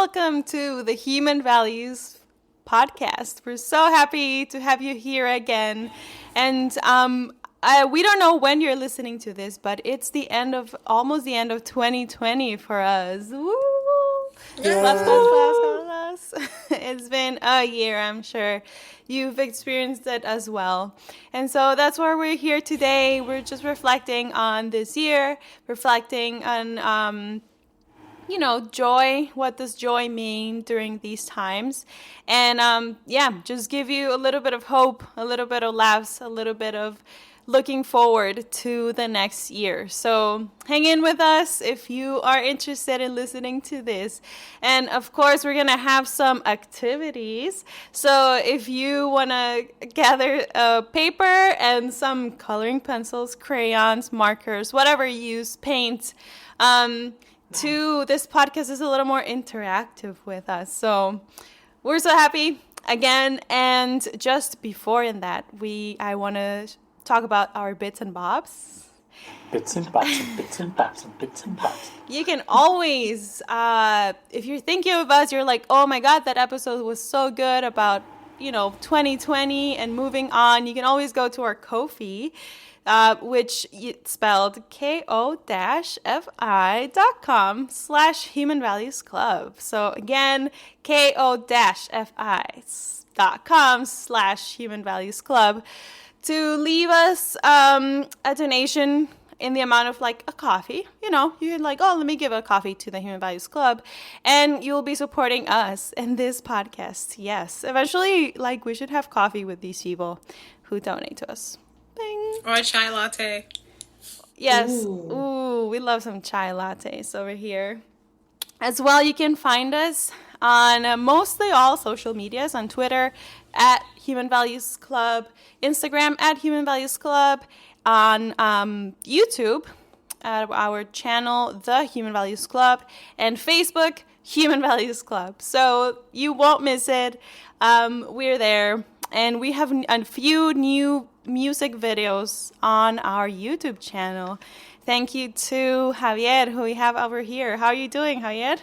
welcome to the Human Values podcast. We're so happy to have you here again. And we don't know when you're listening to this, but it's almost the end of 2020 for us. Woo! Claps, claps, claps, claps. It's been a year, I'm sure. You've experienced it as well. And so that's why we're here today. We're just reflecting on this year, reflecting on joy. What does joy mean during these times? And just give you a little bit of hope, a little bit of laughs, a little bit of looking forward to the next year. So hang in with us if you are interested in listening to this. And of course, we're going to have some activities. So if you want to gather a paper and some coloring pencils, crayons, markers, whatever you use, paint, this podcast is a little more interactive with us. So we're so happy again. And just before in that, I want to talk about our bits and bobs. Bits and bobs and bits and bobs and bits and bobs. You can always, if you're thinking of us, you're like, oh my God, that episode was so good about, 2020 and moving on. You can always go to our Ko-fi, which it's spelled ko-fi.com/Human Values Club. So again, ko-fi.com/Human Values Club to leave us a donation in the amount of like a coffee. You're like, oh, let me give a coffee to the Human Values Club, and you'll be supporting us in this podcast. Yes, eventually, we should have coffee with these people who donate to us. Bing. Or a chai latte. Yes. Ooh, we love some chai lattes over here. As well, you can find us on mostly all social medias, on Twitter at Human Values Club, Instagram at Human Values Club, on YouTube at our channel, The Human Values Club, and Facebook, Human Values Club. So you won't miss it. We're there. And we have a few new music videos on our YouTube channel. Thank you to Javier, who we have over here. How are you doing, Javier?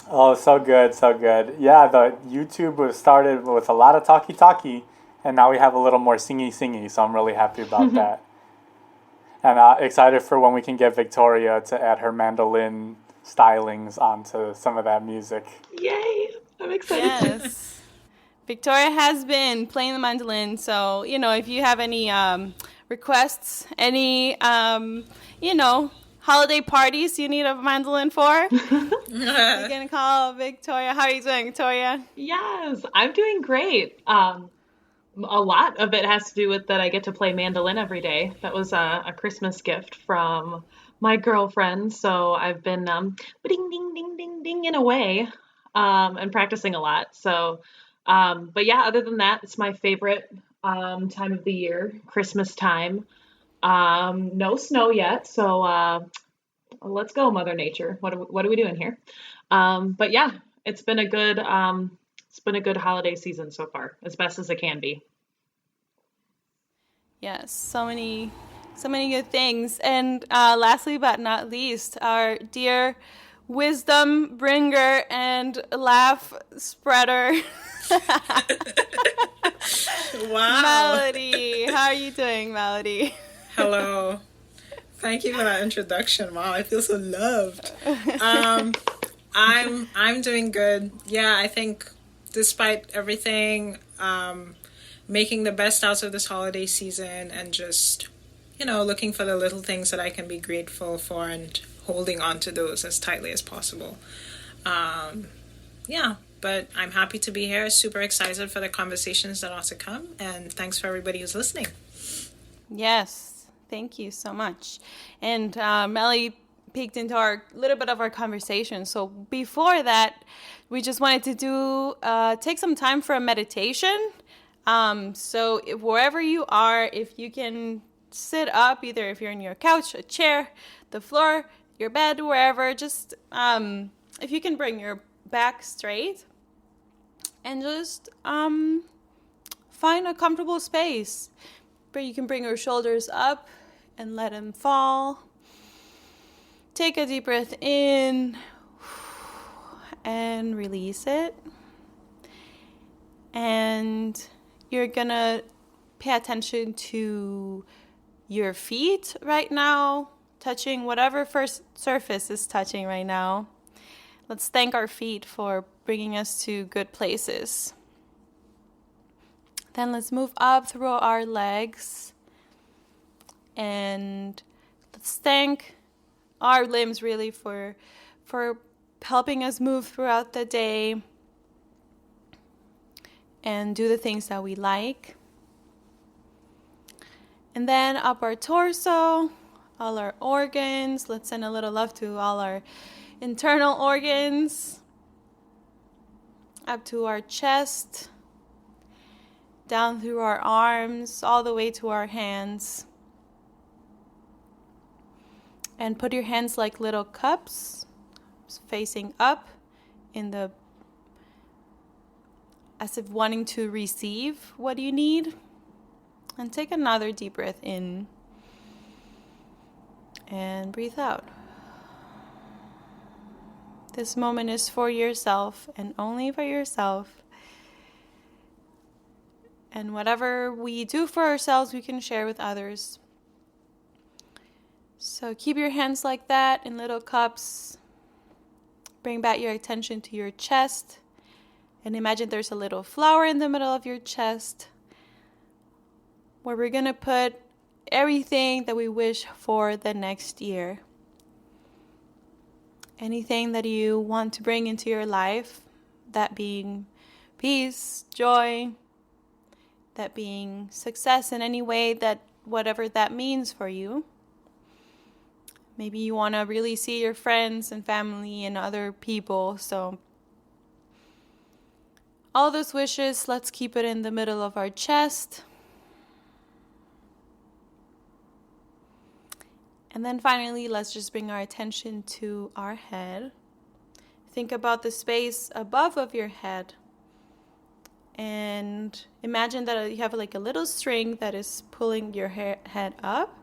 Oh, so good, so good. Yeah, the YouTube was started with a lot of talkie, and now we have a little more singy, so I'm really happy about that. And excited for when we can get Victoria to add her mandolin stylings onto some of that music. Yay! I'm excited. Yes. Victoria has been playing the mandolin, so, if you have any requests, any, holiday parties you need a mandolin for, you can call Victoria. How are you doing, Victoria? Yes, I'm doing great. A lot of it has to do with that I get to play mandolin every day. That was a Christmas gift from my girlfriend, so I've been ding, ding, ding, ding, ding in a way, and practicing a lot, so... but yeah, other than that, it's my favorite time of the year, Christmas time. No snow yet, so let's go, Mother Nature. What are we doing here? But yeah, it's been a good holiday season so far, as best as it can be. Yes, so many good things. And lastly but not least, our dear wisdom bringer and laugh spreader. Wow. Melody, how are you doing, Melody? Hello. Thank you for that introduction. Wow, I feel so loved. I'm doing good. Yeah, I think despite everything, making the best out of this holiday season and just, looking for the little things that I can be grateful for and holding on to those as tightly as possible. But I'm happy to be here. Super excited for the conversations that are to come. And thanks for everybody who's listening. Yes, thank you so much. And Melly peeked into a little bit of our conversation. So before that, we just wanted to take some time for a meditation. So wherever you are, if you can sit up, either if you're in your couch, a chair, the floor, your bed, wherever, just if you can bring your back straight and just find a comfortable space where you can bring your shoulders up and let them fall. Take a deep breath in and release it. And you're gonna pay attention to your feet right now, touching whatever first surface is touching right now. Let's thank our feet for bringing us to good places. Then let's move up through our legs. And let's thank our limbs really for helping us move throughout the day and do the things that we like. And then up our torso, all our organs. Let's send a little love to all our internal organs. Up to our chest, down through our arms, all the way to our hands. And put your hands like little cups, facing up as if wanting to receive what you need. And take another deep breath in and breathe out. This moment is for yourself and only for yourself. And whatever we do for ourselves, we can share with others. So keep your hands like that in little cups. Bring back your attention to your chest. And imagine there's a little flower in the middle of your chest, where we're going to put everything that we wish for the next year. Anything that you want to bring into your life, that being peace, joy, that being success in any way, that whatever that means for you. Maybe you want to really see your friends and family and other people. So all those wishes, let's keep it in the middle of our chest. And then finally, let's just bring our attention to our head. Think about the space above of your head. And imagine that you have like a little string that is pulling your head up.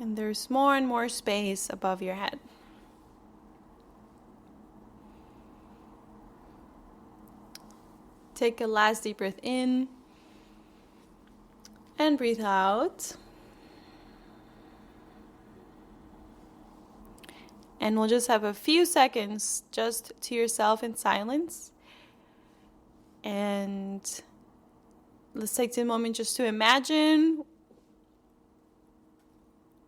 And there's more and more space above your head. Take a last deep breath in. And breathe out. And we'll just have a few seconds just to yourself in silence. And let's take a moment just to imagine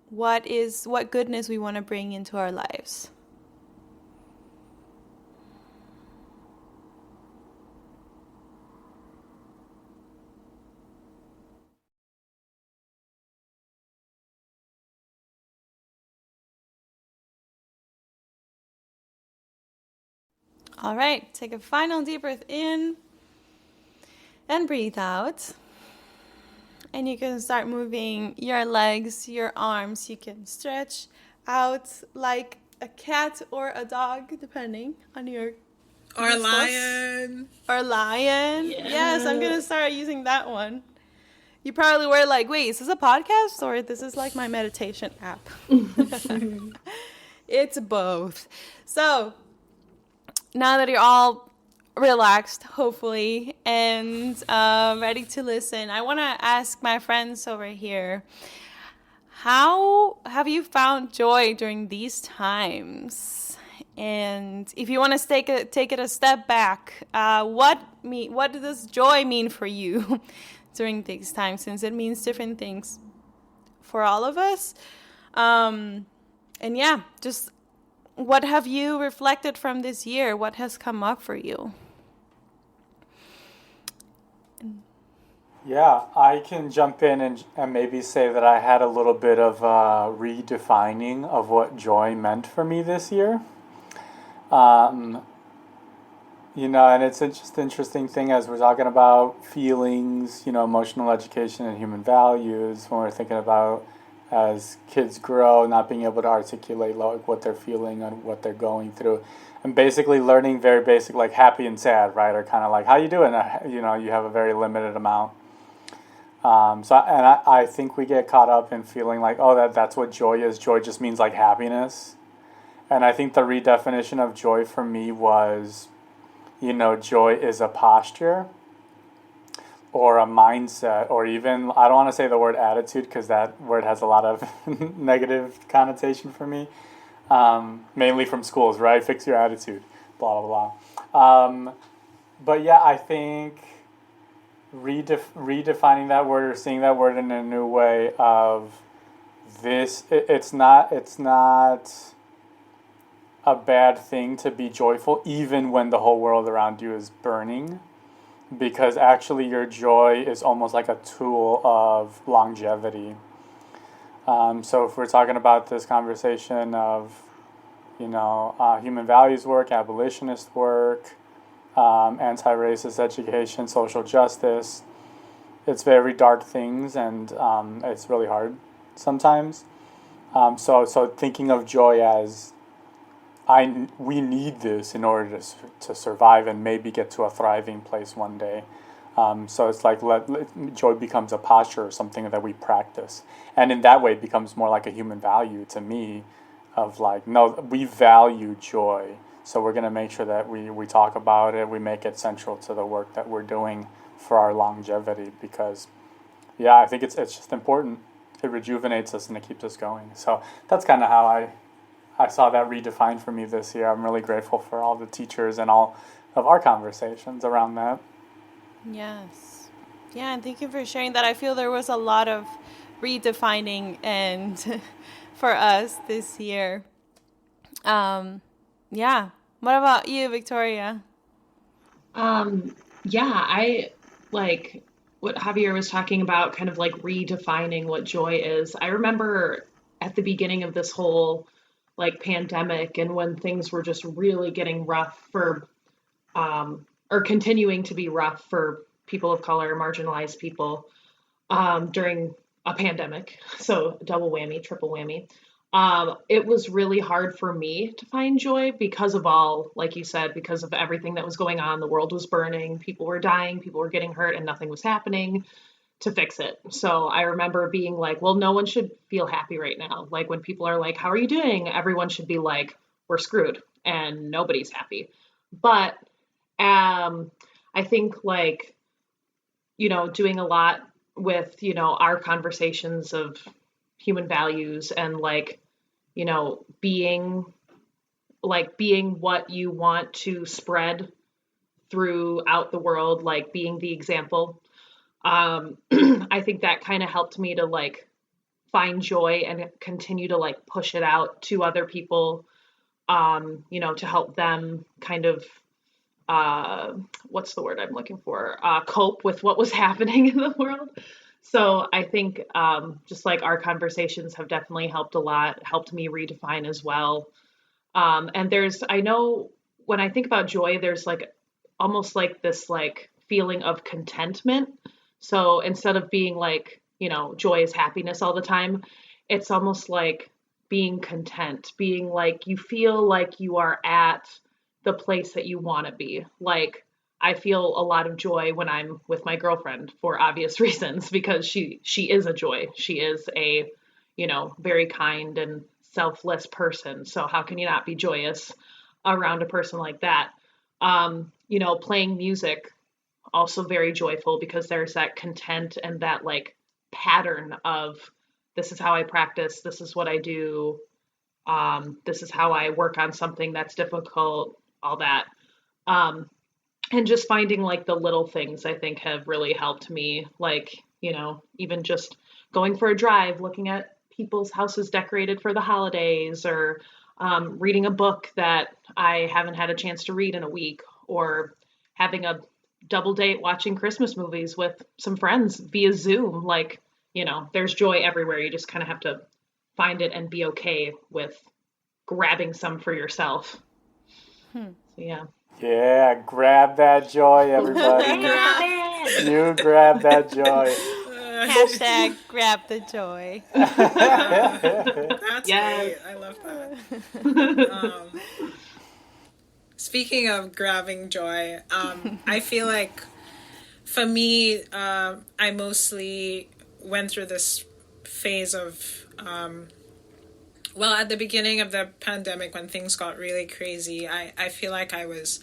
what goodness we want to bring into our lives. All right, take a final deep breath in and breathe out. And you can start moving your legs, your arms. You can stretch out like a cat or a dog, depending on your Or a lion. Or lion. Yes, I'm going to start using that one. You probably were like, wait, is this a podcast or this is like my meditation app? It's both. So now that you're all relaxed, hopefully, and ready to listen, I want to ask my friends over here, how have you found joy during these times? And if you want to take it a step back, what does joy mean for you during these times, since it means different things for all of us? And yeah, just what have you reflected from this year? What has come up for you? Yeah, I can jump in and maybe say that I had a little bit of redefining of what joy meant for me this year. And it's just an interesting thing as we're talking about feelings, emotional education and human values, when we're thinking about as kids grow, not being able to articulate like what they're feeling and what they're going through. And basically learning very basic, like happy and sad, right? Or kind of like, how you doing? You have a very limited amount. I think we get caught up in feeling like, oh, that's what joy is. Joy just means like happiness. And I think the redefinition of joy for me was, joy is a posture or a mindset, or even, I don't want to say the word attitude because that word has a lot of negative connotation for me, mainly from schools, right? Fix your attitude, blah, blah, blah. But yeah, I think redefining that word or seeing that word in a new way of it's not a bad thing to be joyful even when the whole world around you is burning, because actually your joy is almost like a tool of longevity. So if we're talking about this conversation of human values work, abolitionist work, anti-racist education, social justice, it's very dark things, and it's really hard sometimes. So thinking of joy as we need this in order to survive and maybe get to a thriving place one day. So it's like joy becomes a posture or something that we practice, and in that way it becomes more like a human value to me, of like, no, we value joy, so we're gonna make sure that we talk about it, we make it central to the work that we're doing for our longevity, because yeah, I think it's just important. It rejuvenates us and it keeps us going. So that's kind of how I saw that redefined for me this year. I'm really grateful for all the teachers and all of our conversations around that. Yes. Yeah, and thank you for sharing that. I feel there was a lot of redefining and for us this year. Yeah. What about you, Victoria? Yeah, I like what Javier was talking about, kind of like redefining what joy is. I remember at the beginning of this whole like pandemic and when things were just really getting rough for, or continuing to be rough for people of color, marginalized people, during a pandemic. So double whammy, triple whammy. It was really hard for me to find joy because of all, like you said, because of everything that was going on. The world was burning, people were dying, people were getting hurt, and nothing was happening to fix it. So I remember being like, well, no one should feel happy right now. Like when people are like, how are you doing? Everyone should be like, we're screwed and nobody's happy. But I think like, doing a lot with, our conversations of human values and like, being what you want to spread throughout the world, like being the example. I think that kind of helped me to like find joy and continue to like push it out to other people, to help them kind of, what's the word I'm looking for? Cope with what was happening in the world. So I think just like our conversations have definitely helped a lot, helped me redefine as well. And I know when I think about joy, there's like almost like this like feeling of contentment. So instead of being like, joy is happiness all the time, it's almost like being content, being like you feel like you are at the place that you want to be. Like I feel a lot of joy when I'm with my girlfriend for obvious reasons because she is a joy. She is a, very kind and selfless person. So how can you not be joyous around a person like that? Playing music, also very joyful because there's that content and that like pattern of this is how I practice, this is what I do, this is how I work on something that's difficult, all that. And just finding like the little things I think have really helped me, like, even just going for a drive, looking at people's houses decorated for the holidays, or reading a book that I haven't had a chance to read in a week, or having a double date watching Christmas movies with some friends via Zoom. Like, there's joy everywhere. You just kind of have to find it and be okay with grabbing some for yourself. So, yeah. Yeah, grab that joy, everybody. You grab that joy. Hashtag grab the joy. That's great. I love that. Speaking of grabbing joy, I feel like for me, I mostly went through this phase of Well, at the beginning of the pandemic, when things got really crazy, I feel like I was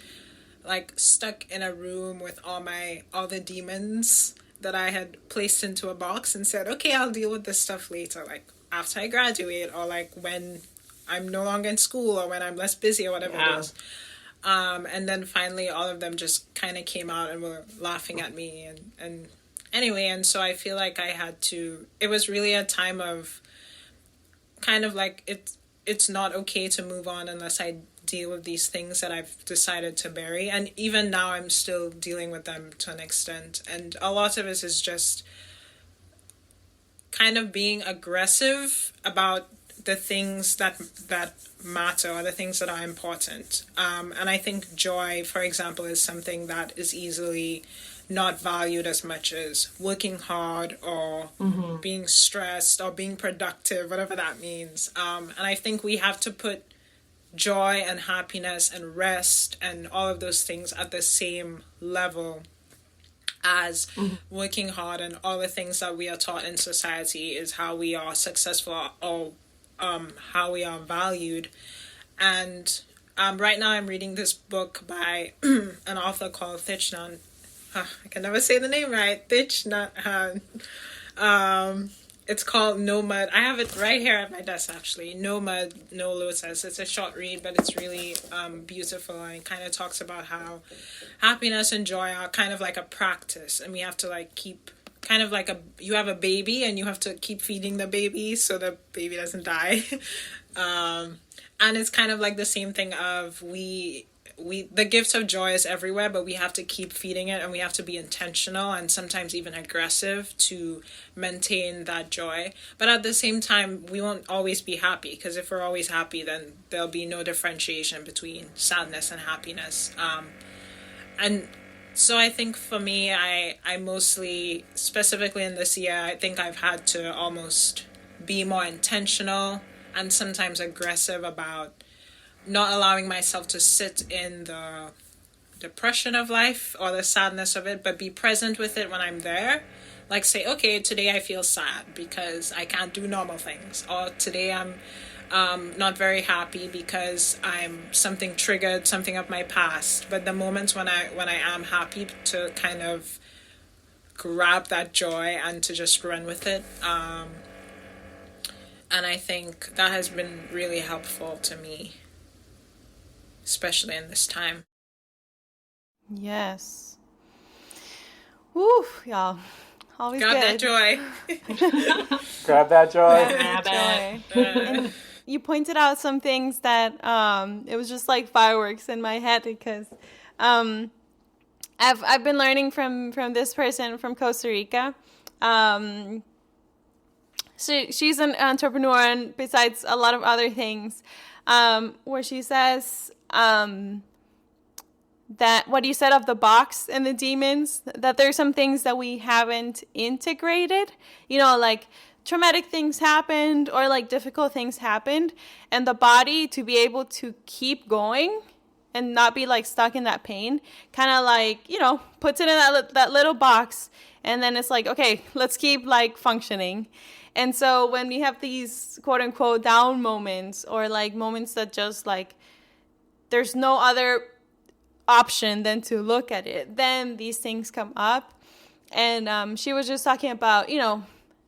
like stuck in a room with all the demons that I had placed into a box and said, okay, I'll deal with this stuff later, like after I graduate, or like when I'm no longer in school, or when I'm less busy, or whatever it is. And then finally all of them just kind of came out and were laughing at me, and anyway, and so I feel like it was really a time of kind of like it's not okay to move on unless I deal with these things that I've decided to bury. And even now I'm still dealing with them to an extent. And a lot of it is just kind of being aggressive about the things that matter, or the things that are important. And I think joy, for example, is something that is easily not valued as much as working hard, or being stressed, or being productive, whatever that means. And I think we have to put joy and happiness and rest and all of those things at the same level as working hard, and all the things that we are taught in society is how we are successful, or how we are valued. And right now I'm reading this book by an author called Thich Nhat. I can never say the name right. Thich Nhat Hanh. It's called No Mud. I have it right here at my desk, actually. No Mud, No Lotus. It's a short read, but it's really beautiful. And it kind of talks about how happiness and joy are kind of like a practice. And we have to like keep, kind of like you have a baby and you have to keep feeding the baby so the baby doesn't die. And it's kind of like the same thing of the gift of joy is everywhere, but we have to keep feeding it, and we have to be intentional and sometimes even aggressive to maintain that joy. But at the same time, we won't always be happy, because if we're always happy, then there'll be no differentiation between sadness and happiness. And so I think for me, I mostly, specifically in this year, I think I've had to almost be more intentional and sometimes aggressive about not allowing myself to sit in the depression of life or the sadness of it, but be present with it when I'm there. Like say, okay, today I feel sad because I can't do normal things. Or today I'm not very happy because something triggered something of my past. But the moments when I am happy, to kind of grab that joy and to just run with it. And I think that has been really helpful to me, especially in this time. Yes. Woo, y'all. Always Grab that good. joy. Grab that joy. Grab it. And you pointed out some things that it was just like fireworks in my head, because I've been learning from this person from Costa Rica. She's an entrepreneur, and besides a lot of other things, where she says that what you said of the box and the demons, that there's some things that we haven't integrated, like traumatic things happened, or like difficult things happened, and the body, to be able to keep going and not be like stuck in that pain, kind of like, puts it in that little box, and then it's like, okay, let's keep like functioning. And so when we have these quote unquote down moments, or like moments that just like there's no other option than to look at it, then these things come up. And she was just talking about,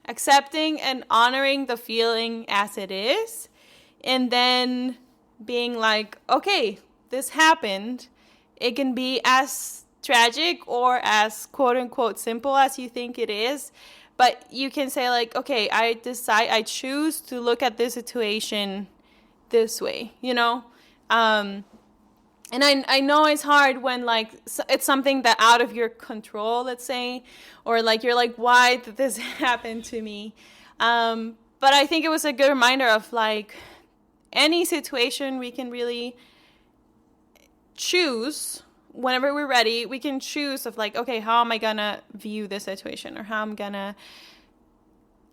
accepting and honoring the feeling as it is, and then being like, okay, this happened. It can be as tragic or as quote unquote simple as you think it is. But you can say like, okay, I choose to look at this situation this way, And I know it's hard when like it's something that out of your control, let's say, or like you're like, why did this happen to me? But I think it was a good reminder of like any situation we can really choose. Whenever we're ready, we can choose of like, okay, how am I gonna view this situation, or how I'm gonna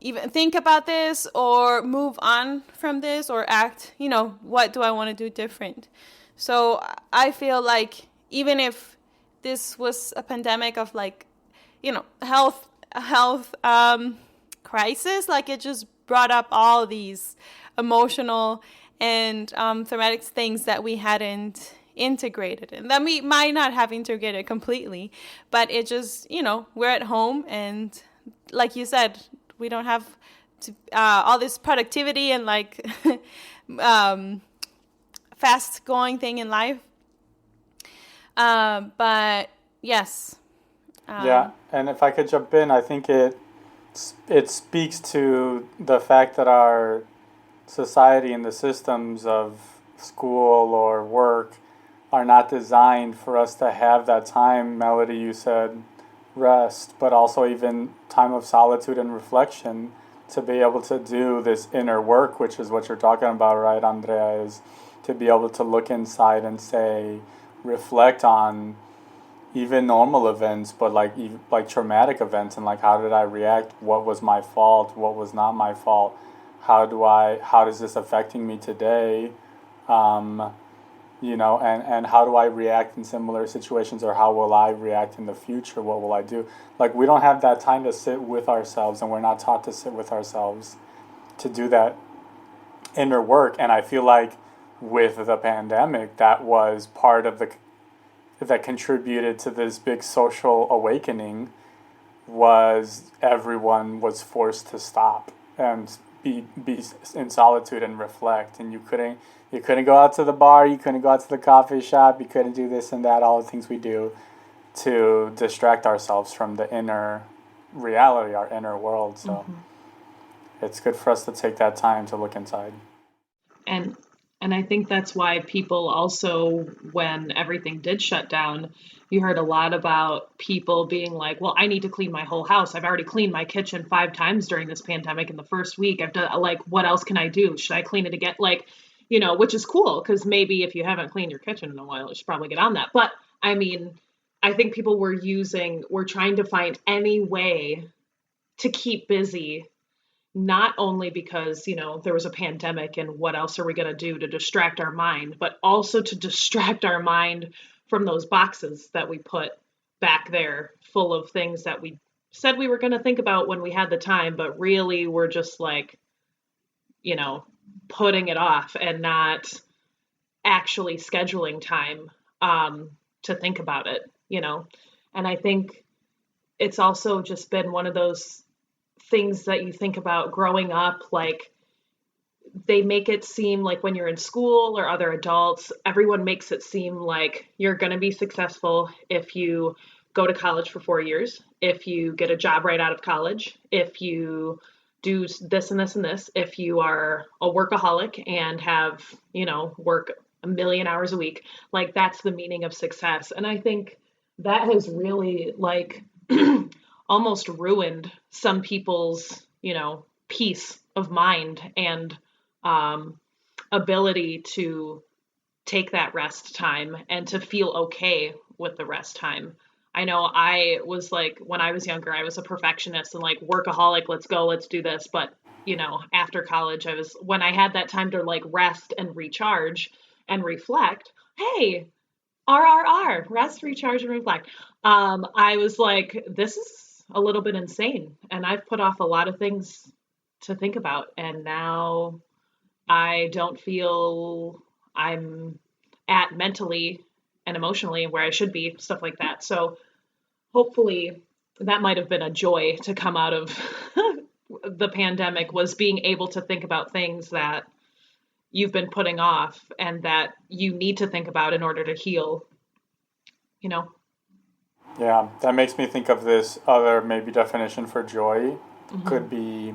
even think about this, or move on from this, or act, what do I want to do different? So I feel like even if this was a pandemic of like, health crisis, like it just brought up all these emotional and traumatic things that we hadn't integrated, and that we might not have integrated completely, but it just, we're at home, and like you said, we don't have all this productivity and like fast going thing in life. But yes. Yeah, and if I could jump in, I think it speaks to the fact that our society and the systems of school or work are not designed for us to have that time, Melody, you said, rest, but also even time of solitude and reflection to be able to do this inner work, which is what you're talking about, right, Andrea, is to be able to look inside and say, reflect on even normal events, but like traumatic events, and like how did I react? What was my fault? What was not my fault? How is this affecting me today? And how do I react in similar situations, or how will I react in the future? What will I do? Like, we don't have that time to sit with ourselves, and we're not taught to sit with ourselves to do that inner work. And I feel like with the pandemic, that was part of that contributed to this big social awakening, was everyone was forced to stop and be in solitude and reflect, and you couldn't go out to the bar, you couldn't go out to the coffee shop, you couldn't do this and that, all the things we do to distract ourselves from the inner reality, our inner world. So it's good for us to take that time to look inside. And and I think that's why people also, when everything did shut down, you heard a lot about people being like, well, I need to clean my whole house. I've already cleaned my kitchen 5 times during this pandemic in the first week. I've done, like, what else can I do? Should I clean it again? Like, which is cool, because maybe if you haven't cleaned your kitchen in a while, you should probably get on that. But I mean, I think people were trying to find any way to keep busy, not only because, there was a pandemic and what else are we going to do to distract our mind, but also to distract our mind from those boxes that we put back there full of things that we said we were going to think about when we had the time, but really we're just like, putting it off and not actually scheduling time to think about it, And I think it's also just been one of those things that you think about growing up, like, they make it seem like when you're in school or other adults, everyone makes it seem like you're going to be successful if you go to college for 4 years, if you get a job right out of college, if you do this and this and this, if you are a workaholic and have, work 1,000,000 hours a week, like, that's the meaning of success. And I think that has really, like, almost ruined some people's, peace of mind and ability to take that rest time and to feel okay with the rest time. I know I was like, when I was younger, I was a perfectionist and like workaholic, let's go, let's do this. But, after college, when I had that time to like rest and recharge and reflect, hey, RRR, rest, recharge, and reflect. I was like, this is a little bit insane. And I've put off a lot of things to think about. And now I don't feel I'm at mentally and emotionally where I should be, stuff like that. So hopefully that might have been a joy to come out of the pandemic, was being able to think about things that you've been putting off and that you need to think about in order to heal, Yeah, that makes me think of this other maybe definition for joy. Could be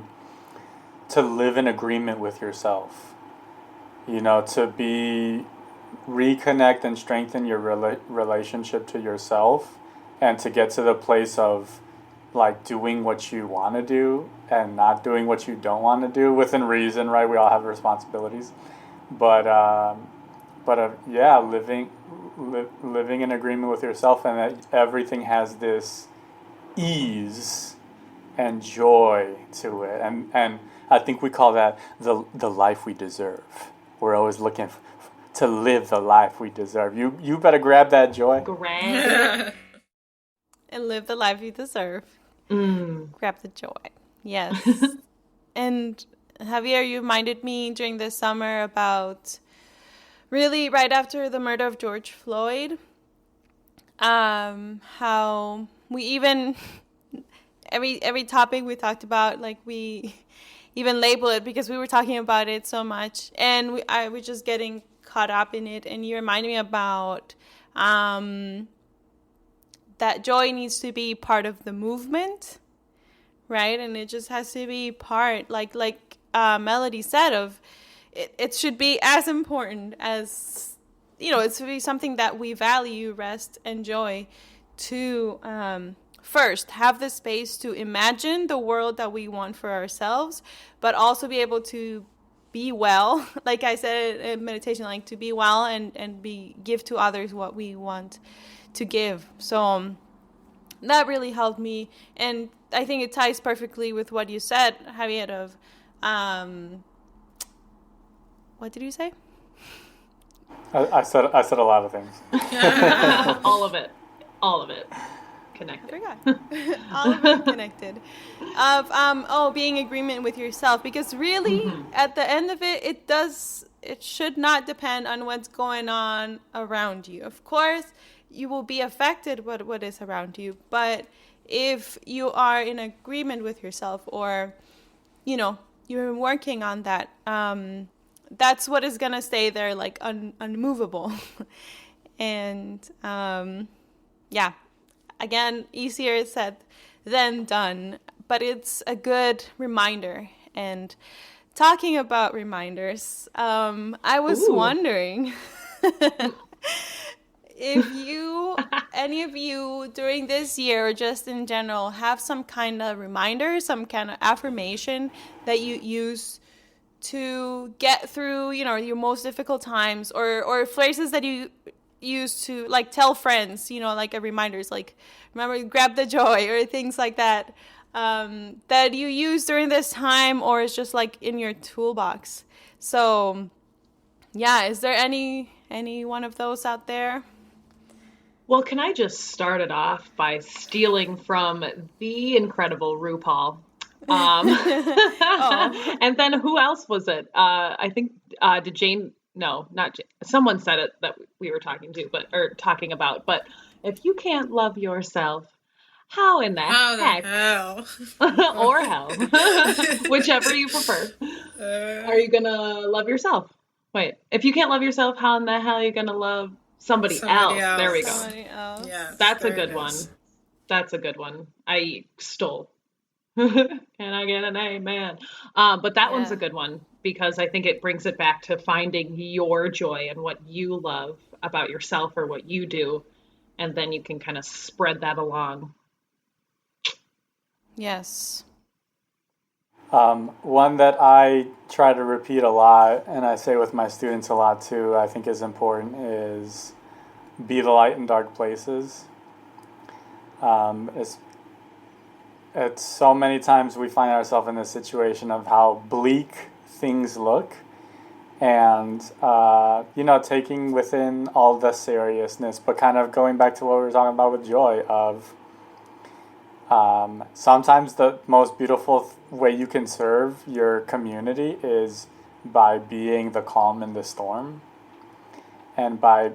to live in agreement with yourself. To reconnect and strengthen your relationship to yourself, and to get to the place of like doing what you want to do and not doing what you don't want to do within reason, right? We all have responsibilities, but yeah, living in agreement with yourself, and that everything has this ease and joy to it, and I think we call that the life we deserve. We're always looking to live the life we deserve. You better grab that joy. Grab And live the life you deserve. it. Grab the joy. Yes. And Javier, you reminded me during this summer about really right after the murder of George Floyd, how we even every topic we talked about, like we even label it because we were talking about it so much, and I was just getting caught up in it. And you reminded me about that joy needs to be part of the movement, right? And it just has to be part, like Melody said, of it should be as important as, it should be something that we value, rest and joy, to first have the space to imagine the world that we want for ourselves, but also be able to be well, like I said in meditation, like to be well and give to others what we want to give. So that really helped me, and I think it ties perfectly with what you said, Javier, of what did you say? I said a lot of things. All of it. Connected. I forgot. All of it connected. Of being in agreement with yourself, because really at the end of it, it should not depend on what's going on around you. Of course, you will be affected by what is around you, but if you are in agreement with yourself, or you're working on that, that's what is gonna stay there, like unmovable. And yeah, again, easier said than done, but it's a good reminder. And talking about reminders, I was wondering if any of you during this year, or just in general, have some kind of reminder, some kind of affirmation that you use to get through, your most difficult times, or phrases that you use to, like, tell friends, like a reminders, like, remember, grab the joy, or things like that, that you use during this time, or it's just like in your toolbox. So yeah, is there any one of those out there? Well, can I just start it off by stealing from the incredible RuPaul? And then who else was it? I think, did Jane? No, not Jane. Someone said it that we were talking about. But if you can't love yourself, how in the heck? Hell? Or hell, whichever you prefer, are you gonna love yourself? Wait, if you can't love yourself, how in the hell are you gonna love somebody else? There we go. Somebody else. Yes, That's a there good it one. is. That's a good one. I stole. Can I get an amen? But that one's a good one, because I think it brings it back to finding your joy and what you love about yourself or what you do, and then you can kind of spread that along. Yes. One that I try to repeat a lot, and I say with my students a lot too, I think is important, is be the light in dark places. It's so many times we find ourselves in this situation of how bleak things look, and taking within all the seriousness, but kind of going back to what we were talking about with joy, of sometimes the most beautiful way you can serve your community is by being the calm in the storm, and by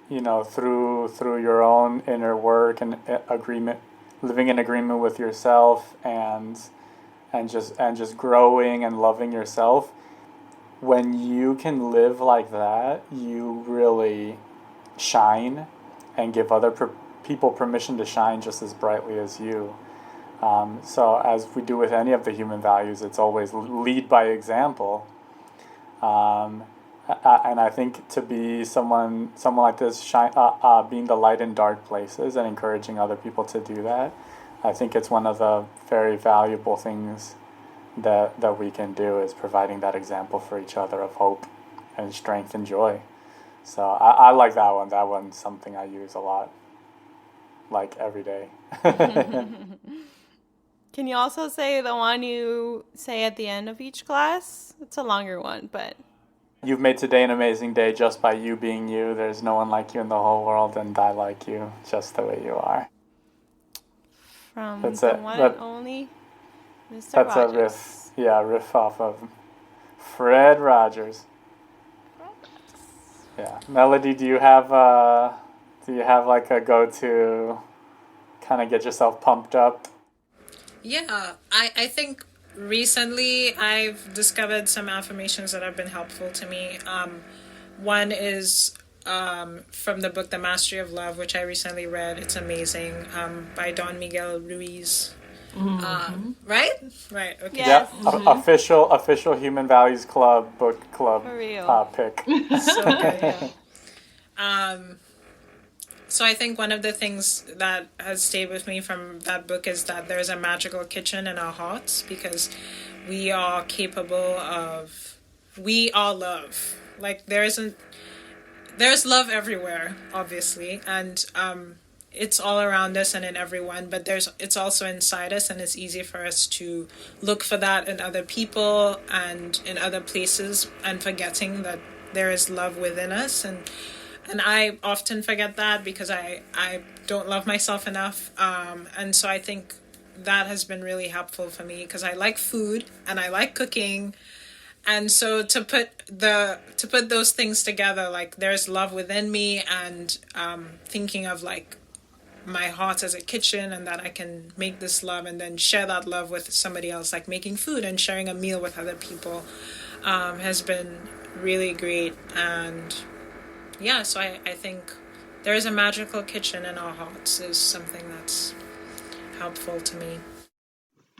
through your own inner work and agreement, living in agreement with yourself, and just growing and loving yourself. When you can live like that, you really shine and give other people permission to shine just as brightly as you. So as we do with any of the human values, it's always lead by example. And I think to be someone like this, being the light in dark places and encouraging other people to do that, I think it's one of the very valuable things that we can do, is providing that example for each other of hope and strength and joy. So I like that one. That one's something I use a lot, like every day. Can you also say the one you say at the end of each class? It's a longer one, but... You've made today an amazing day just by you being you. There's no one like you in the whole world, and I like you just the way you are. From That's the it. one and only Mr. Rogers. Yeah, riff off of Fred Rogers. Yeah, Melody, do you have like a go-to kind of get yourself pumped up? Yeah, I think recently I've discovered some affirmations that have been helpful to me. One is from the book The Mastery of Love, which I recently read. It's amazing, by Don Miguel Ruiz. Right? Right, okay. Yeah, Yes, official Human Values Club book club for real. pick. So good, yeah. So I think one of the things that has stayed with me from that book is that there's a magical kitchen in our hearts because we are capable of, we all love. Like there's love everywhere, obviously, and it's all around us and in everyone, but it's also inside us, and it's easy for us to look for that in other people and in other places, and forgetting that there is love within us. And I often forget that because I don't love myself enough. And so I think that has been really helpful for me because I like food and I like cooking. And so to put those things together, like there's love within me, and thinking of like my heart as a kitchen, and that I can make this love and then share that love with somebody else, like making food and sharing a meal with other people, has been really great. And yeah, so I think there is a magical kitchen in our hearts is something that's helpful to me.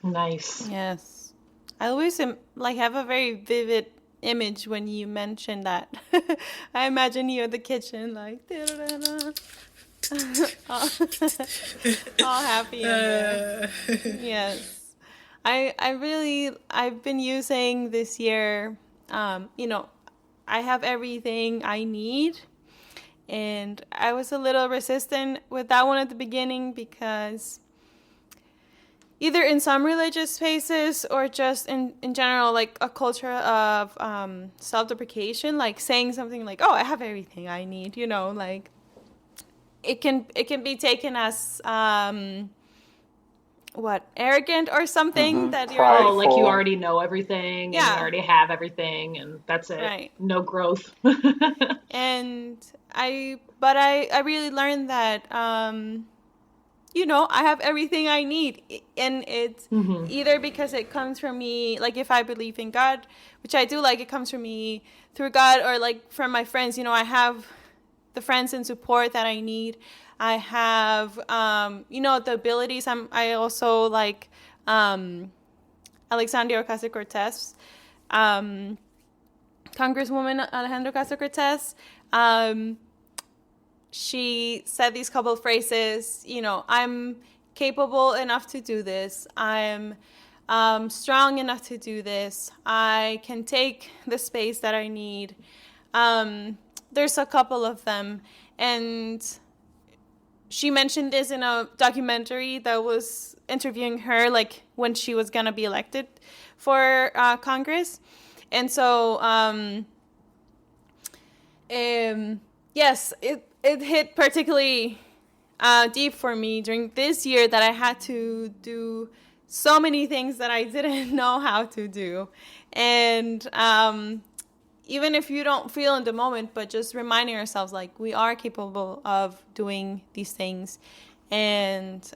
Nice. Yes. I always like have a very vivid image when you mention that. I imagine you in the kitchen, like da-da-da-da. all, all happy in there. Yes. I've been using this year, I have everything I need. And I was a little resistant with that one at the beginning because either in some religious spaces or just in general, like a culture of self-deprecation, like saying something like, oh, I have everything I need, like it can be taken as arrogant or something that you're Oh, like, like you already know everything and you yeah, already have everything and that's it. right. No growth. And I really learned that I have everything I need, and it's either because it comes from me, like if I believe in God, which I do, like it comes from me through God, or like from my friends. I have the friends and support that I need. I have the abilities. I also like Alexandria Ocasio-Cortez, Congresswoman Alejandra Ocasio-Cortez. She said these couple of phrases, I'm capable enough to do this. I'm strong enough to do this. I can take the space that I need. There's a couple of them. And she mentioned this in a documentary that was interviewing her, like when she was going to be elected for Congress. And so, yes, it hit particularly deep for me during this year that I had to do so many things that I didn't know how to do. And even if you don't feel in the moment, but just reminding ourselves, like, we are capable of doing these things. And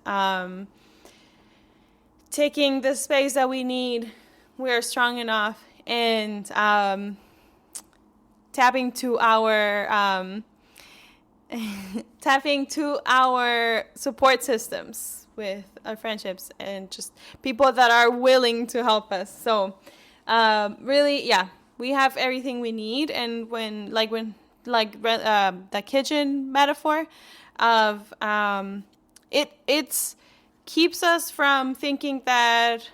taking the space that we need, we are strong enough. And tapping to our support systems with our friendships and just people that are willing to help us. So really, yeah, we have everything we need. And when the kitchen metaphor of it's keeps us from thinking that,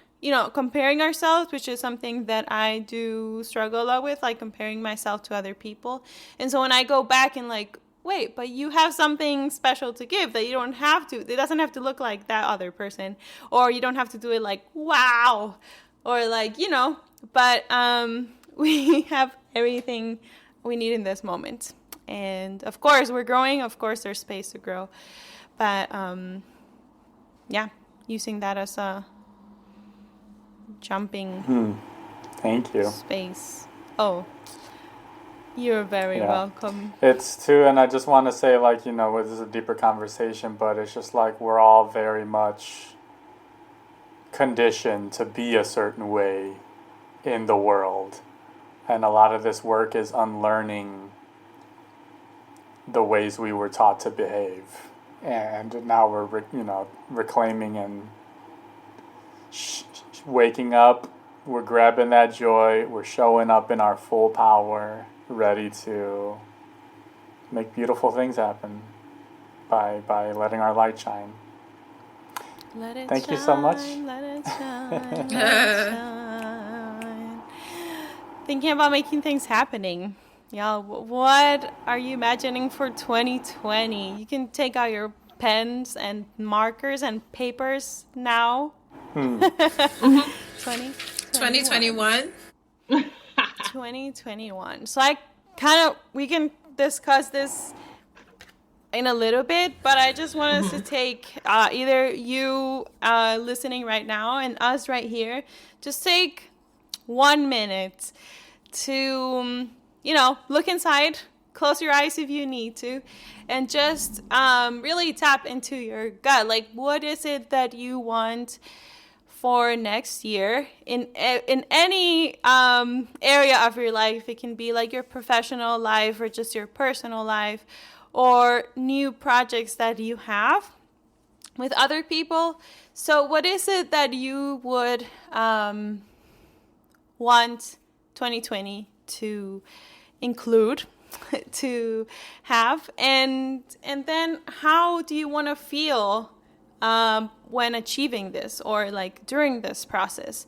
comparing ourselves, which is something that I do struggle a lot with, like comparing myself to other people. And so when I go back and like, wait, but you have something special to give that you don't have to, it doesn't have to look like that other person, or you don't have to do it like, wow, or like, but we have everything we need in this moment. And of course we're growing, of course there's space to grow, but yeah, using that as a jumping Thank you. space. Oh, you're very Yeah. welcome. It's too, and I just want to say, like, this is a deeper conversation, but it's just like we're all very much conditioned to be a certain way in the world. And a lot of this work is unlearning the ways we were taught to behave. And now we're, reclaiming and waking up. We're grabbing that joy. We're showing up in our full power, ready to make beautiful things happen by letting our light shine. Let it Thank shine, you so much. let it shine, let it shine. Thinking about making things happening. Y'all, what are you imagining for 2020? You can take out your pens and markers and papers now. 2021. 2021. So we can discuss this in a little bit, but I just want us to take either you listening right now and us right here, just take 1 minute to, look inside, close your eyes if you need to, and just really tap into your gut. Like, what is it that you want for next year in any area of your life? It can be like your professional life or just your personal life, or new projects that you have with other people. So what is it that you would want 2020 to include, to have, and then how do you want to feel when achieving this, or like during this process?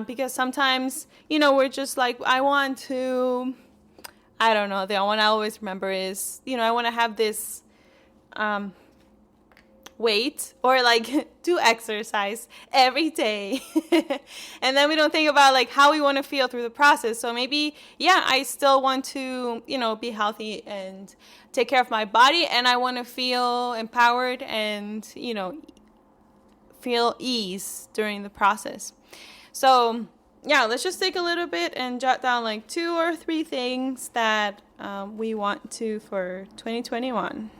Because sometimes, we're just like, I don't know, the one I always remember is, I want to have this weight, or like do exercise every day. And then we don't think about like how we want to feel through the process. So maybe, I still want to, be healthy and take care of my body, and I want to feel empowered and, feel ease during the process. So let's just take a little bit and jot down like 2 or 3 things that we want to for 2021.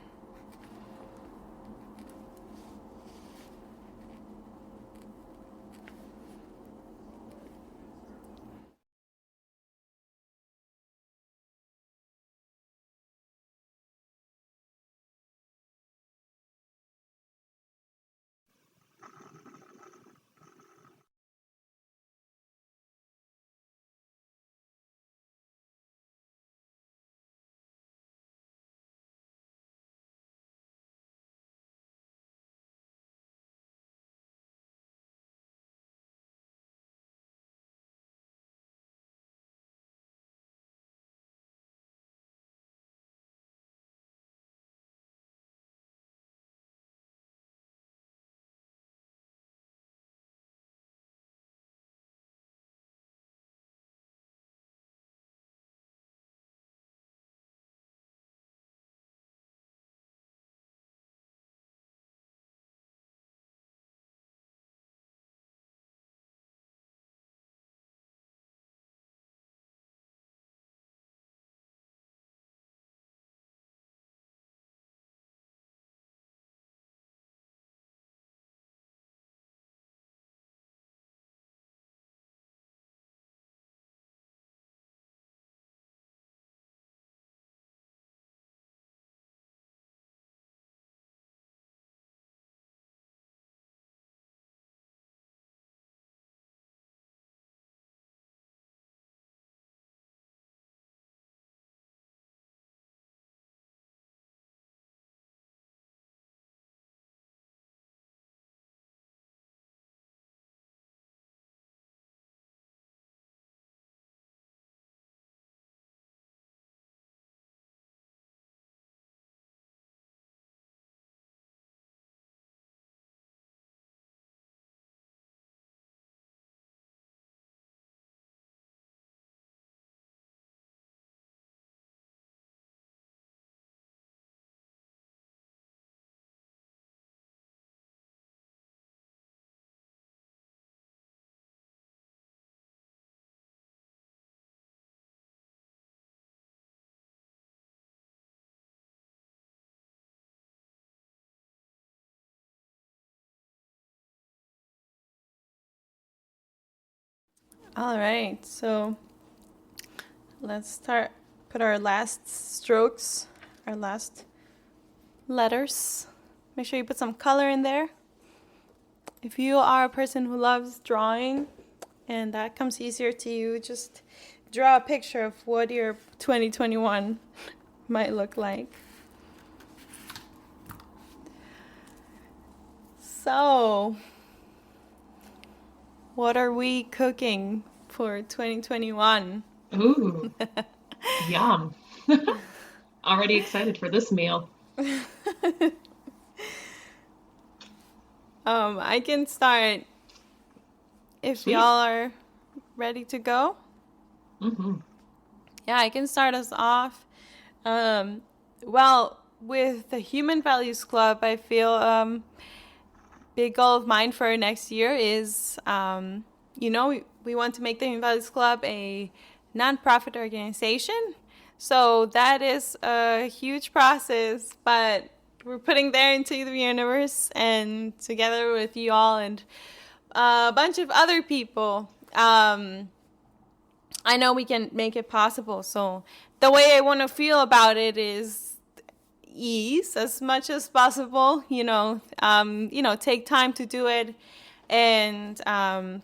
All right, so let's start. Put our last strokes, our last letters. Make sure you put some color in there. If you are a person who loves drawing and that comes easier to you, just draw a picture of what your 2021 might look like. So, what are we cooking for 2021? Ooh, yum. Already excited for this meal. I can start if Sweet. y'all are ready to go. Mm-hmm. Yeah, I can start us off. Well, with the Human Values Club, I feel big goal of mine for next year is, we want to make the Human Values Club a nonprofit organization. So that is a huge process, but we're putting there into the universe and together with you all and a bunch of other people. I know we can make it possible. So the way I want to feel about it is ease as much as possible. Take time to do it, and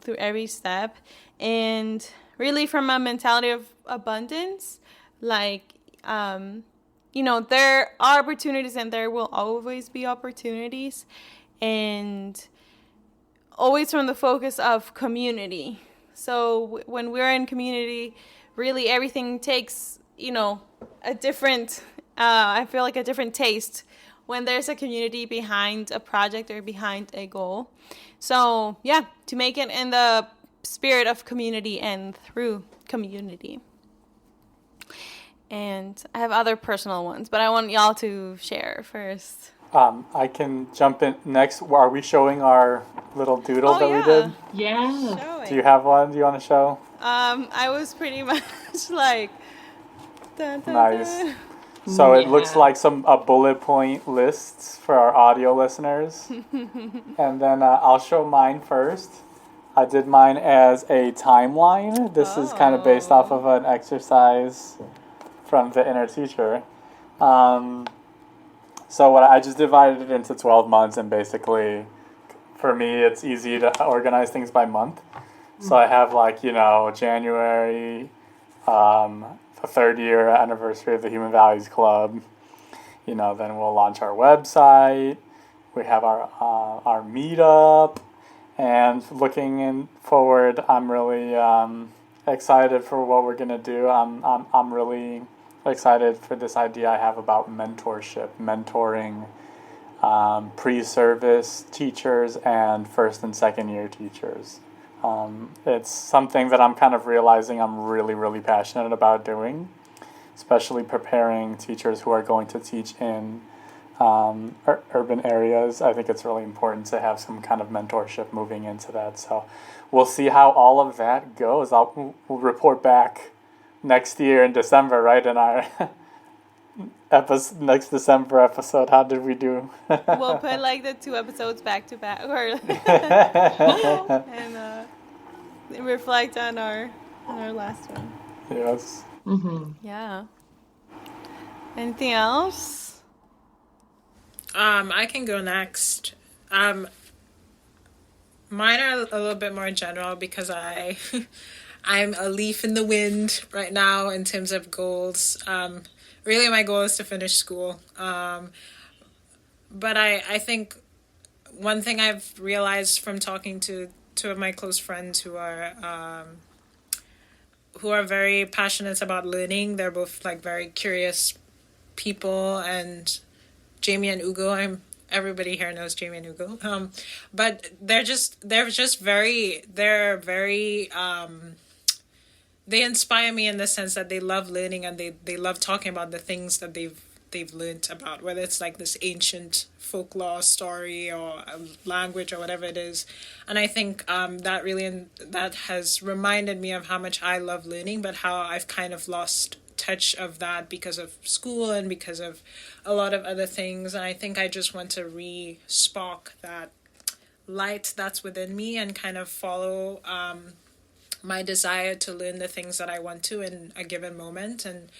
through every step, and really from a mentality of abundance, like there are opportunities and there will always be opportunities, and always from the focus of community. So when we're in community, really everything takes, a different, I feel like a different taste when there's a community behind a project or behind a goal. So yeah, to make it in the spirit of community and through community. And I have other personal ones, but I want y'all to share first. I can jump in next. Are we showing our little doodle that we did? Yeah. Show Do you it. have one? Do you want to show? I was pretty much like, dun, dun, Nice. dun. So it looks Yeah. like a bullet point lists for our audio listeners. And then I'll show mine first. I did mine as a timeline. This is kind of based off of an exercise from the inner teacher. So what I just divided it into 12 months, and basically for me it's easy to organize things by month. So I have January, the 3rd-year anniversary of the Human Values Club. Then we'll launch our website. We have our meetup, and looking forward, I'm really excited for what we're gonna do. I'm really excited for this idea I have about mentorship, mentoring pre-service teachers and 1st and 2nd-year teachers. It's something that I'm kind of realizing I'm really, really passionate about doing, especially preparing teachers who are going to teach in urban areas. I think it's really important to have some kind of mentorship moving into that. So we'll see how all of that goes. We'll report back next year in December, right? In our next December episode, how did we do? We'll put like the 2 episodes back to back, and reflect on our last one. Yes. Mm-hmm. Yeah. Anything else? I can go next. Mine are a little bit more general because I'm a leaf in the wind right now in terms of goals. Really, my goal is to finish school. But I think one thing I've realized from talking to 2 of my close friends who are very passionate about learning. They're both like very curious people, and Jamie and Ugo. Everybody here knows Jamie and Ugo. But they're very they inspire me in the sense that they love learning, and they love talking about the things that they've learned about, whether it's like this ancient folklore story or a language or whatever it is. And I think that has reminded me of how much I love learning, but how I've kind of lost touch of that because of school and because of a lot of other things. And I think I just want to re-spark that light that's within me and kind of follow my desire to learn the things that I want to in a given moment. And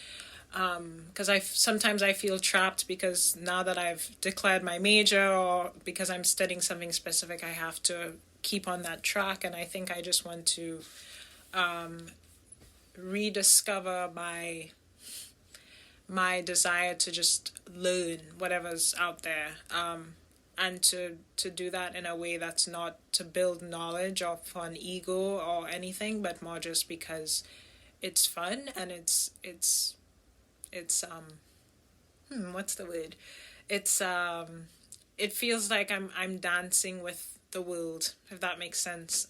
because sometimes I feel trapped because now that I've declared my major, or because I'm studying something specific, I have to keep on that track. And I think I just want to rediscover my desire to just learn whatever's out there, and to do that in a way that's not to build knowledge or for an ego or anything, but more just because it's fun, and it's what's the word? It's it feels like I'm dancing with the world, if that makes sense.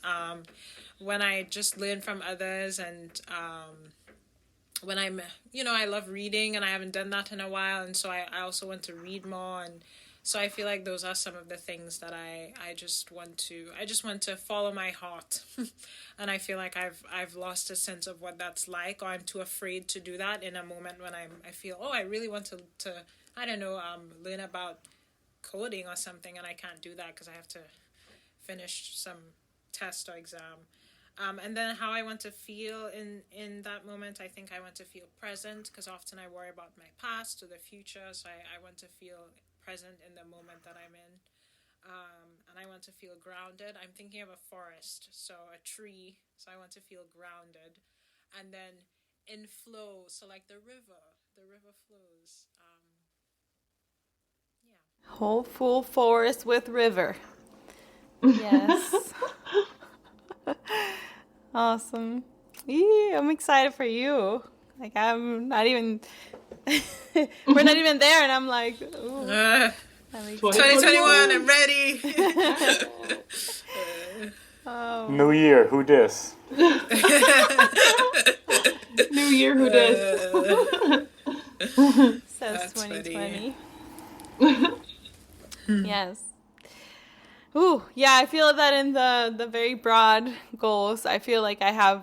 When I just learn from others, and when I love reading, and I haven't done that in a while, and so I also want to read more. And so I feel like those are some of the things that I just want to follow my heart. And I feel like I've lost a sense of what that's like, or I'm too afraid to do that in a moment when I feel, oh, I really want to I don't know, learn about coding or something, and I can't do that because I have to finish some test or exam. And then how I want to feel in that moment, I think I want to feel present, because often I worry about my past or the future. So I want to feel present in the moment that I'm in. And I want to feel grounded. I'm thinking of a forest, so a tree. So I want to feel grounded. And then in flow, so like the river flows. Yeah. Whole full forest with river. Yes. Awesome. Yeah, I'm excited for you. Like, I'm not even, we're not even there, and I'm like, ooh, I'm excited. 2021, I'm ready. Oh, New Year, who dis? New Year, who did? says That's 2020. Yes. Ooh, yeah, I feel that in the very broad goals, I feel like I have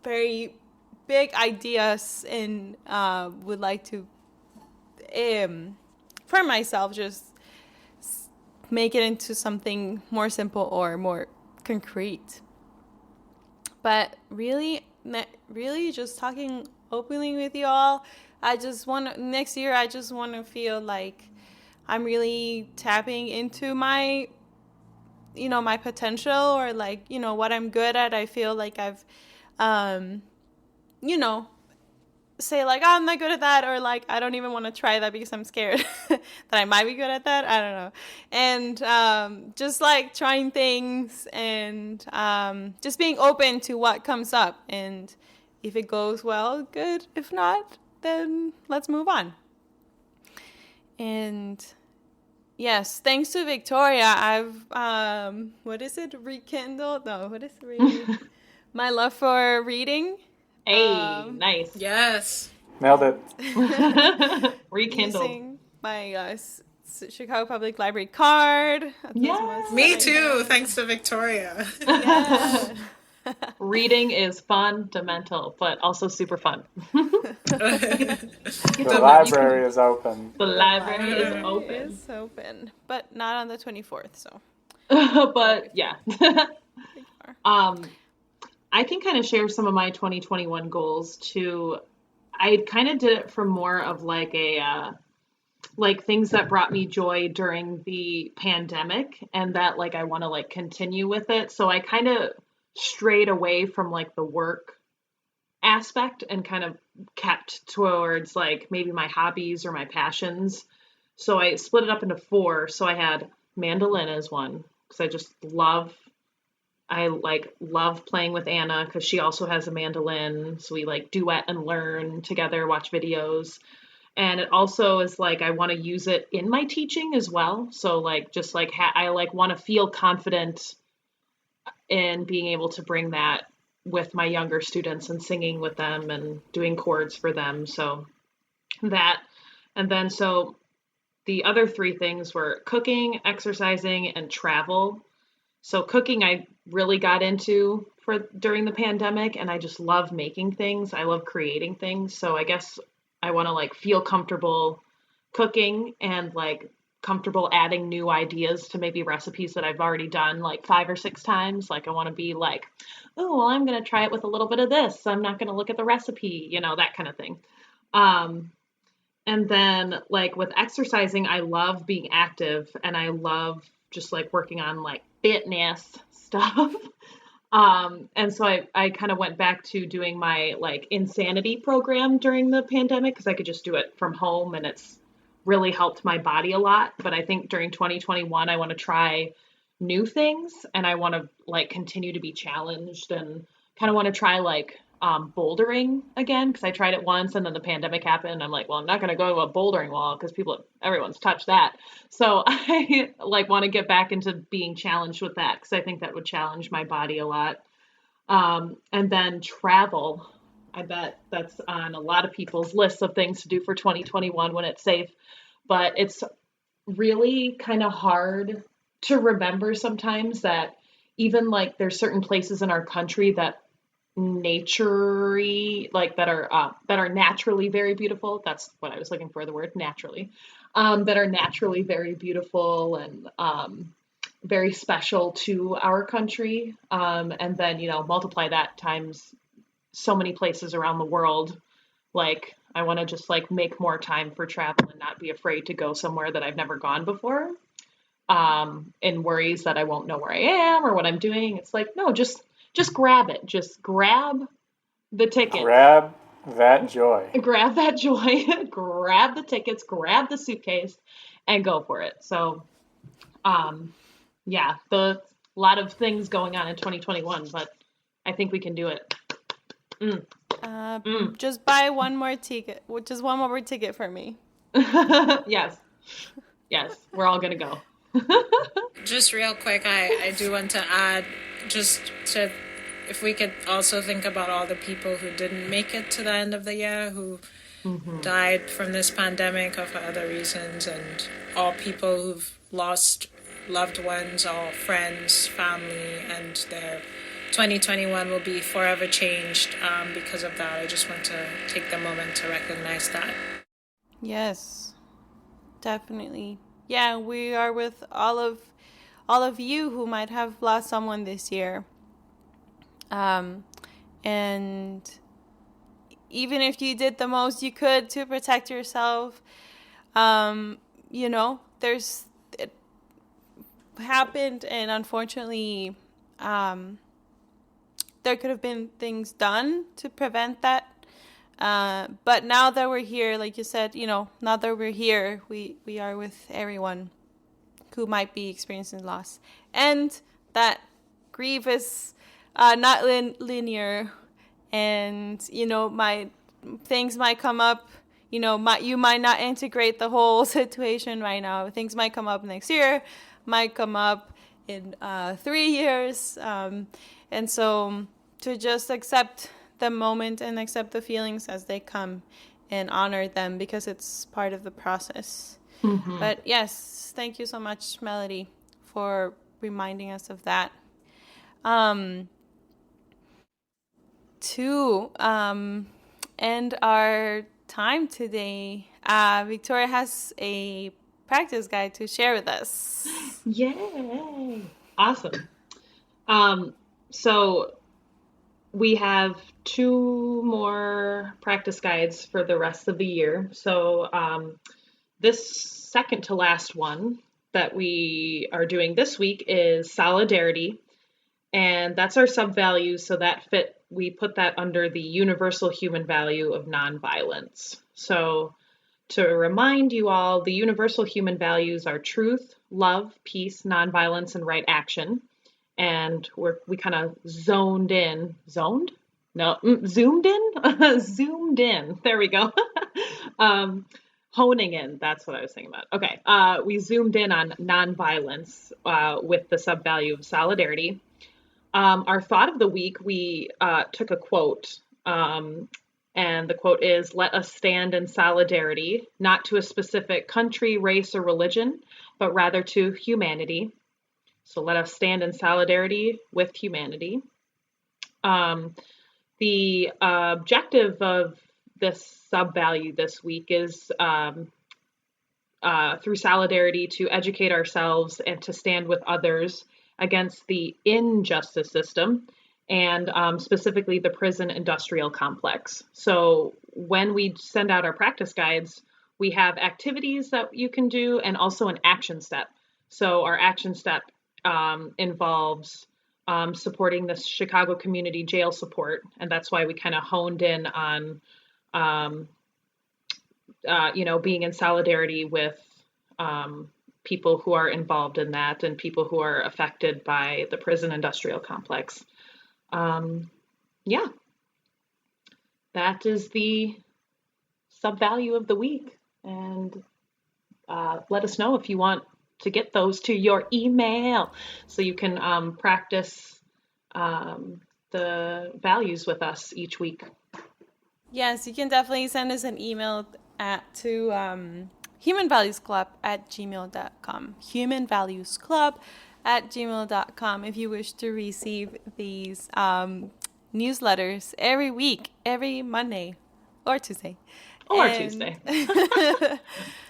very big ideas, and would like to, for myself, just make it into something more simple or more concrete. But really just talking openly with you all, next year, I just want to feel like I'm really tapping into my potential, or like, what I'm good at. I feel like I've, you know, say like, oh, I'm not good at that, or like, I don't even want to try that because I'm scared that I might be good at that. I don't know. And just like trying things, and just being open to what comes up. And if it goes well, good. If not, then let's move on. And yes, thanks to Victoria, I've what is it? Rekindled? No, what is my love for reading. Hey, nice. Yes. Nailed it. Rekindled. Using my Chicago Public Library card. Yeah. Me too, thanks to Victoria. Yeah. Reading is fundamental, but also super fun. The library is open. The library is open. It's open, but not on the 24th. So, But yeah. I can kind of share some of my 2021 goals too. I kind of did it from more of like like things that brought me joy during the pandemic, and that like I want to like continue with it. So I kind of strayed away from like the work aspect and kind of kept towards like maybe my hobbies or my passions. So I split it up into 4. So I had mandolin as one, because I love playing with Anna, because she also has a mandolin. So we like duet and learn together, watch videos. And it also is like I want to use it in my teaching as well. So like just like I like want to feel confident in being able to bring that with my younger students and singing with them and doing chords for them. So that, and then so the other 3 things were cooking, exercising, and travel. So cooking I really got into during the pandemic, and I just love making things. I love creating things. So I guess I want to like feel comfortable cooking and like comfortable adding new ideas to maybe recipes that I've already done like 5 or 6 times. Like I want to be like, oh, well, I'm going to try it with a little bit of this. I'm not going to look at the recipe, that kind of thing. And then like with exercising, I love being active and I love just like working on like fitness stuff. And so I kind of went back to doing my like insanity program during the pandemic because I could just do it from home and it's really helped my body a lot. But I think during 2021, I want to try new things and I want to like continue to be challenged and kind of want to try like bouldering again because I tried it once and then the pandemic happened. And I'm like, well, I'm not going to go to a bouldering wall because everyone's touched that. So I like want to get back into being challenged with that because I think that would challenge my body a lot. And then travel. I bet that's on a lot of people's lists of things to do for 2021 when it's safe, but it's really kind of hard to remember sometimes that even like there's certain places in our country that that are naturally very beautiful. That's what I was looking for, the word naturally, that are naturally very beautiful and very special to our country. And then, multiply that times so many places around the world. Like I want to just like make more time for travel and not be afraid to go somewhere that I've never gone before. And worries that I won't know where I am or what I'm doing. It's like, no, just grab it. Just grab the ticket. Grab that joy. Grab that joy. Grab the tickets, grab the suitcase and go for it. So, yeah, a lot of things going on in 2021, but I think we can do it. Just buy one more ticket. Just one more ticket for me. Yes, we're all gonna go. Just real quick, I do want to add just to if we could also think about all the people who didn't make it to the end of the year, who died from this pandemic or for other reasons, and all people who've lost loved ones, all friends, family, and their 2021 will be forever changed because of that. I just want to take the moment to recognize that. Yes, definitely. Yeah, we are with all of you who might have lost someone this year. And even if you did the most you could to protect yourself, it happened, and unfortunately, there could have been things done to prevent that. But now that we're here, like you said, now that we're here, we are with everyone who might be experiencing loss. And that grief is not linear. And, things might come up, you might not integrate the whole situation right now. Things might come up next year, might come up in 3 years. And so to just accept the moment and accept the feelings as they come and honor them because it's part of the process. Mm-hmm. But yes, thank you so much, Melody, for reminding us of that. To end our time today, Victoria has a practice guide to share with us. Yay! Awesome. So we have 2 more practice guides for the rest of the year. So this second to last one that we are doing this week is solidarity. And that's our sub-value. So we put that under the universal human value of nonviolence. So to remind you all, the universal human values are truth, love, peace, nonviolence, and right action. And we kind of zoomed in. Zoomed in. There we go. Honing in. That's what I was thinking about. Okay. We zoomed in on nonviolence with the sub-value of solidarity. Our thought of the week, we took a quote, and the quote is, "Let us stand in solidarity, not to a specific country, race, or religion, but rather to humanity." So let us stand in solidarity with humanity. The objective of this sub-value this week is through solidarity to educate ourselves and to stand with others against the injustice system, and specifically the prison industrial complex. So when we send out our practice guides, we have activities that you can do and also an action step. So our action step involves supporting the Chicago Community Jail Support, and that's why we kind of honed in on being in solidarity with people who are involved in that and people who are affected by the prison industrial complex. Yeah, that is the sub value of the week. And let us know if you want to get those to your email so you can practice the values with us each week. Yes, you can definitely send us an email to humanvaluesclub@gmail.com. humanvaluesclub@gmail.com if you wish to receive these newsletters every week, every Monday or Tuesday. Tuesday.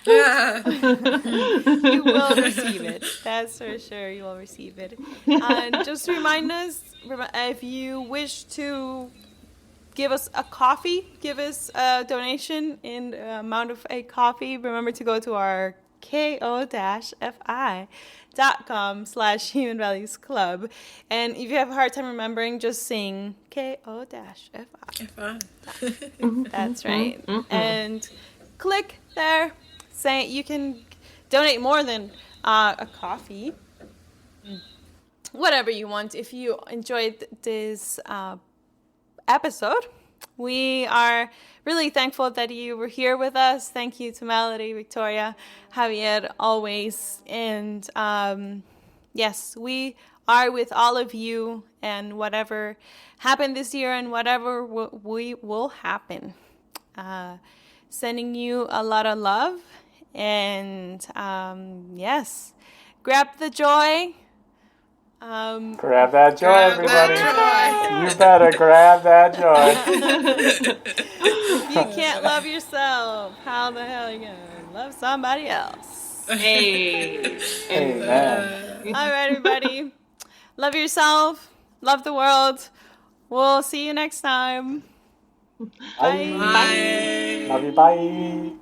You will receive it. That's for sure. You will receive it. And just remind us, if you wish to give us a coffee, give us a donation in the amount of a coffee, remember to go to our ko-fi.com/Human Values Club. And if you have a hard time remembering, just sing ko-fi. That's right. And click there. Say you can donate more than a coffee. Whatever you want. If you enjoyed this episode, we are really thankful that you were here with us. Thank you to Melody, Victoria, Javier, always. And yes, we are with all of you, and whatever happened this year and whatever we will happen. Sending you a lot of love, and yes, grab the joy. Grab that joy, everybody. You better grab that joy. If you can't love yourself, how the hell are you going to love somebody else? Hey. Amen. All right, everybody. Love yourself. Love the world. We'll see you next time. Bye. Bye. Love you. Bye.